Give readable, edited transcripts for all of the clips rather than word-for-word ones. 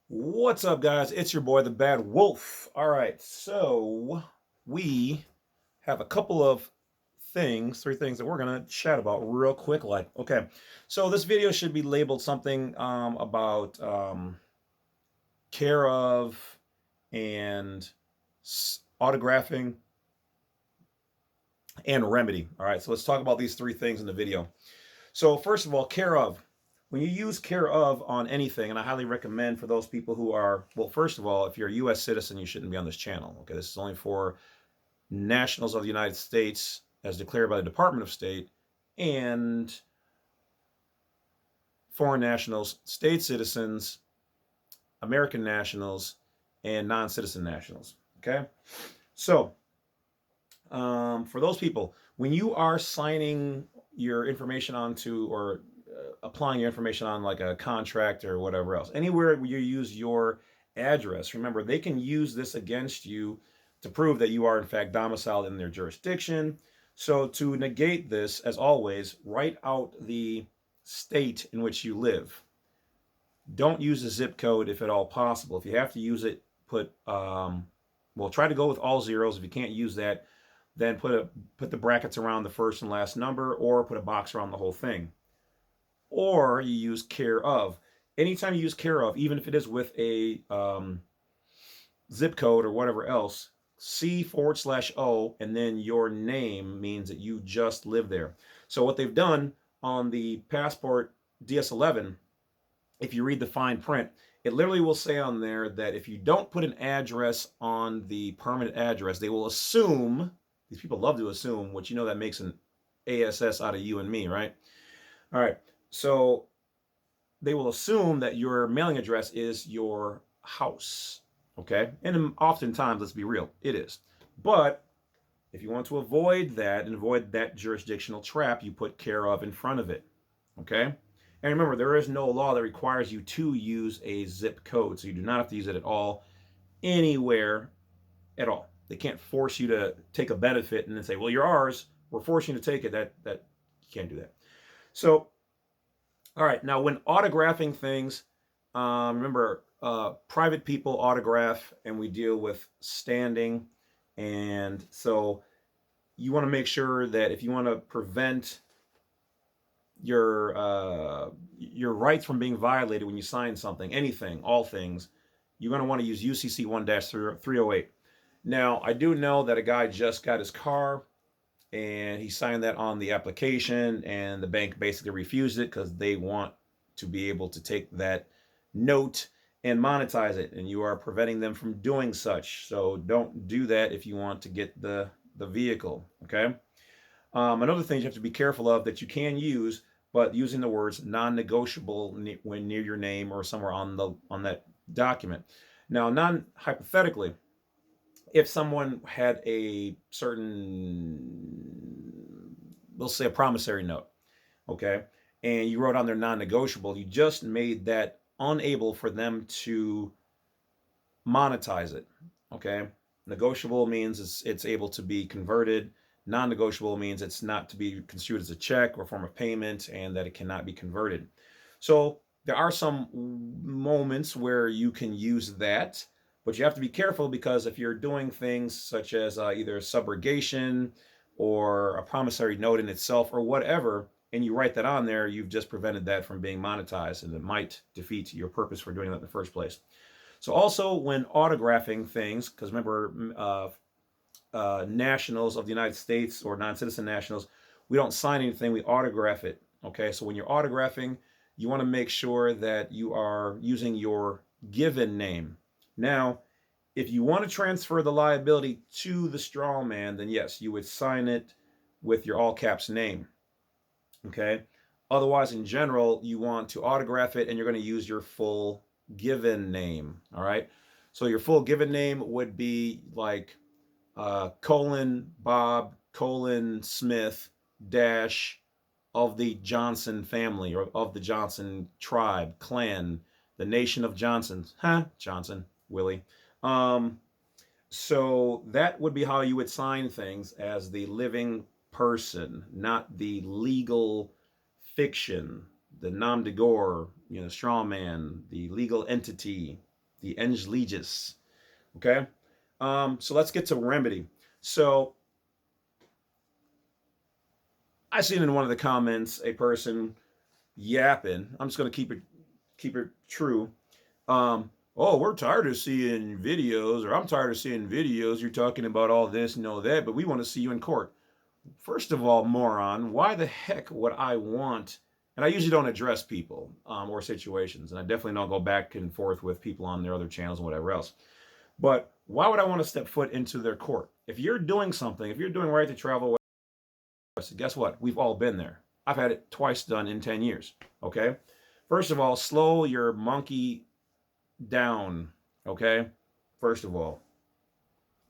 What's up, guys? It's your boy, the Bad Wolf. All right, so we have a couple of three things that we're gonna chat about real quick. Okay, so this video should be labeled something about care of and autographing and remedy. All right, so let's talk about these three things in the video. So first of all, care of. When you use care of on anything, and I highly recommend for those people who are, well, first of all, if you're a U.S. citizen, you shouldn't be on this channel. Okay, this is only for nationals of the United States as declared by the Department of State and foreign nationals, state citizens, American nationals, and non-citizen nationals. Okay, so for those people, when you are signing your information onto or applying your information on like a contract or whatever else, anywhere you use your address, remember they can use this against you to prove that you are in fact domiciled in their jurisdiction. So to negate this, as always, write out the state in which you live. Don't use the zip code if at all possible. If you have to use it, well, try to go with all zeros. If you can't use that, then put the brackets around the first and last number, or put a box around the whole thing. Or you use care of. Anytime you use care of, even if it is with a zip code or whatever else, C/O, and then your name means that you just live there. So what they've done on the passport DS11, if you read the fine print, it literally will say on there that if you don't put an address on the permanent address, they will assume, these people love to assume, which you know that makes an ASS out of you and me, right? All right. So they will assume that your mailing address is your house. Okay. And oftentimes, let's be real, it is. But if you want to avoid that and avoid that jurisdictional trap, you put care of in front of it. Okay. And remember, there is no law that requires you to use a zip code. So you do not have to use it at all, anywhere at all. They can't force you to take a benefit and then say, well, you're ours. We're forcing you to take it. That you can't do that. So all right, now when autographing things, remember, private people autograph, and we deal with standing, and so you want to make sure that if you want to prevent your rights from being violated when you sign something, anything, all things, you're going to want to use UCC 1-308. Now, I do know that a guy just got his car and he signed that on the application, and the bank basically refused it because they want to be able to take that note and monetize it, and you are preventing them from doing such. So don't do that if you want to get the vehicle. Okay. Another thing you have to be careful of that you can use, but using the words non-negotiable when near your name or somewhere on that document. Now, non hypothetically, if someone had a certain, we'll say a promissory note, okay, and you wrote on their non-negotiable, you just made that unable for them to monetize it. Okay, negotiable means it's able to be converted. Non-negotiable means it's not to be construed as a check or form of payment, and that it cannot be converted. So there are some moments where you can use that, but you have to be careful, because if you're doing things such as either subrogation or a promissory note in itself or whatever, and you write that on there, you've just prevented that from being monetized, and it might defeat your purpose for doing that in the first place. So also when autographing things, because remember, nationals of the United States or non-citizen nationals, we don't sign anything, we autograph it. Okay, so when you're autographing, you want to make sure that you are using your given name. Now, if you want to transfer the liability to the straw man, then yes, you would sign it with your all caps name. Okay. Otherwise, in general, you want to autograph it and you're going to use your full given name. All right. So your full given name would be like colon Bob colon Smith dash of the Johnson family or of the Johnson tribe, clan, the nation of Johnsons. Johnson, Willie. Um, so that would be how you would sign things, as the living person, not the legal fiction, the nom de gore, straw man, the legal entity. the ens legis. Okay, so let's get to remedy. So I seen in one of the comments a person yapping. I'm just gonna keep it true. Oh, we're tired of seeing videos, or I'm tired of seeing videos. You're talking about all this and all that, but we want to see you in court. First of all, moron, why the heck would I want? And I usually don't address people or situations, and I definitely don't go back and forth with people on their other channels and whatever else. But why would I want to step foot into their court? If you're doing something, if you're doing right to travel, guess what? We've all been there. I've had it twice done in 10 years. Okay. First of all, slow your monkey down. Okay. First of all,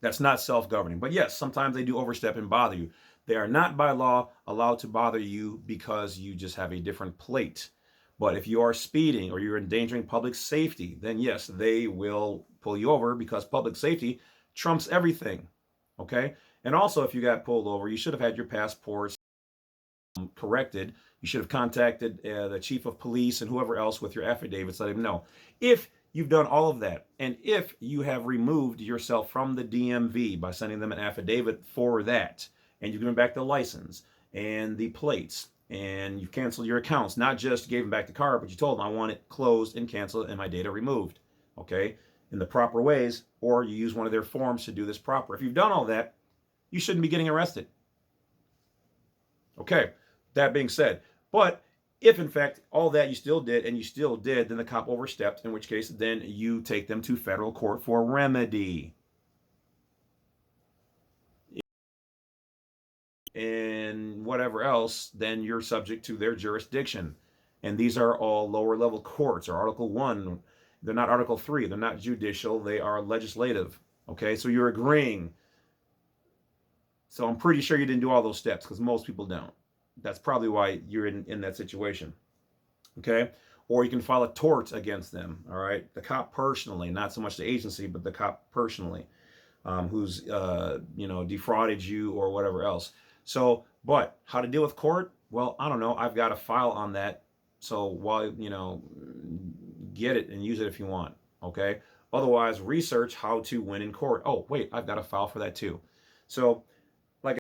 that's not self-governing. But yes, sometimes they do overstep and bother you. They are not by law allowed to bother you because you just have a different plate. But if you are speeding or you're endangering public safety, then yes, they will pull you over because public safety trumps everything. Okay. And also, if you got pulled over, you should have had your passports corrected. You should have contacted the chief of police and whoever else with your affidavits, let him know. If you've done all of that, and if you have removed yourself from the DMV by sending them an affidavit for that, and you've given back the license and the plates, and you've canceled your accounts, not just gave them back the car, but you told them I want it closed and canceled and my data removed, okay, in the proper ways, or you use one of their forms to do this proper. If you've done all that, you shouldn't be getting arrested. Okay, that being said, but if in fact all that you still did and you still did, then the cop overstepped, in which case then you take them to federal court for remedy. And whatever else, then you're subject to their jurisdiction. And these are all lower level courts, or Article 1. They're not Article 3. They're not judicial. They are legislative. Okay, so you're agreeing. So I'm pretty sure you didn't do all those steps, because most people don't. That's probably why you're in that situation. Okay, or you can file a tort against them. All right, the cop personally, not so much the agency, but the cop personally, who's defrauded you or whatever else. So, but how to deal with court? Well, I don't know. I've got a file on that. So while get it and use it if you want. Okay. Otherwise, research how to win in court. Oh, wait, I've got a file for that too. So, like,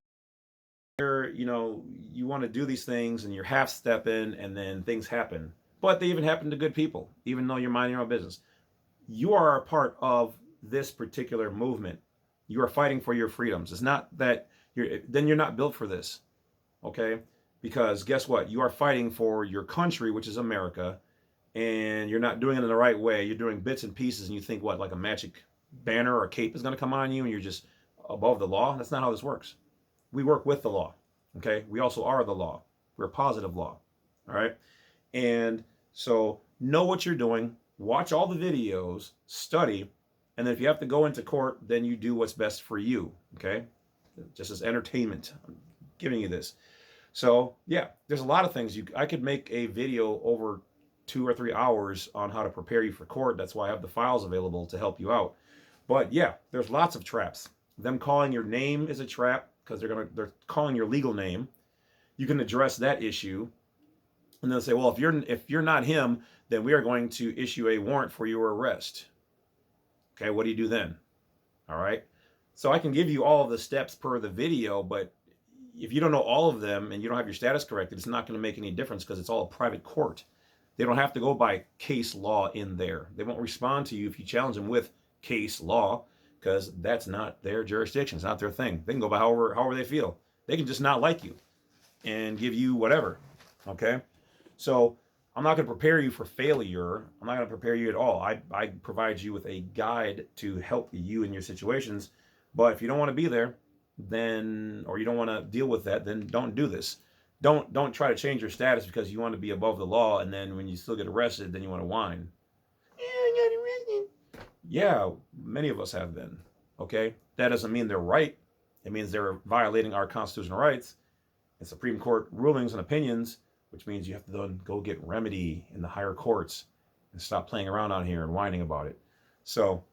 you want to do these things and you're half stepping, and then things happen. But they even happen to good people, even though you're minding your own business. You are a part of this particular movement. You are fighting for your freedoms. It's not that you're not built for this, okay? Because guess what? You are fighting for your country, which is America, and you're not doing it in the right way. You're doing bits and pieces, and you think what, like a magic banner or cape is going to come on you, and you're just above the law? That's not how this works. We work with the law, okay? We also are the law. We're positive law, all right? And so know what you're doing. Watch all the videos, study, and then if you have to go into court, then you do what's best for you, okay? Just as entertainment, I'm giving you this. So yeah, there's a lot of things. I could make a video over 2 or 3 hours on how to prepare you for court. That's why I have the files available to help you out. But yeah, there's lots of traps. Them calling your name is a trap, because they're calling your legal name. You can address that issue. And they'll say, well, if you're not him, then we are going to issue a warrant for your arrest. Okay, what do you do then? All right. So I can give you all of the steps per the video, but if you don't know all of them and you don't have your status corrected, it's not going to make any difference, because it's all a private court. They don't have to go by case law in there. They won't respond to you if you challenge them with case law, because that's not their jurisdiction. It's not their thing. They can go by however they feel. They can just not like you and give you whatever. Okay. So I'm not going to prepare you for failure. I'm not going to prepare you at all. I provide you with a guide to help you in your situations. But if you don't want to be there, then, or you don't want to deal with that, then don't do this. Don't try to change your status because you want to be above the law, and then when you still get arrested, then you want to whine. Yeah, I got arrested. Yeah, many of us have been. Okay? That doesn't mean they're right. It means they're violating our constitutional rights and Supreme Court rulings and opinions, which means you have to then go get remedy in the higher courts and stop playing around on here and whining about it. So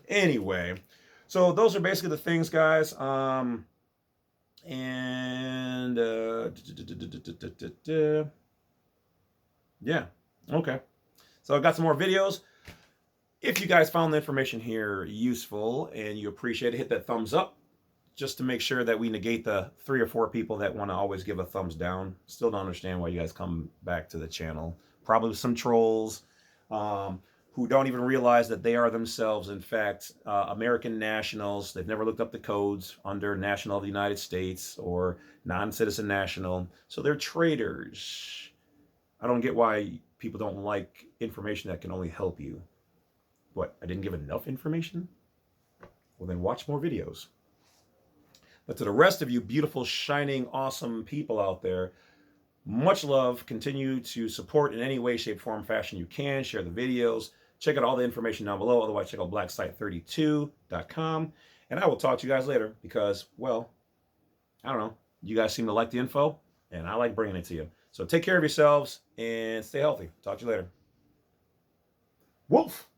anyway, so those are basically the things, guys. Yeah, okay. So I got some more videos. If you guys found the information here useful and you appreciate it, hit that thumbs up just to make sure that we negate the 3 or 4 people that want to always give a thumbs down. Still don't understand why you guys come back to the channel. Probably some trolls who don't even realize that they are themselves, in fact, American nationals. They've never looked up the codes under national of the United States or non-citizen national. So they're traitors. I don't get why people don't like information that can only help you. What, I didn't give enough information? Well, then watch more videos. But to the rest of you beautiful, shining, awesome people out there, much love. Continue to support in any way, shape, form, fashion you can. Share the videos. Check out all the information down below. Otherwise, check out blacksite32.com. And I will talk to you guys later because, well, I don't know. You guys seem to like the info, and I like bringing it to you. So take care of yourselves and stay healthy. Talk to you later. Wolf!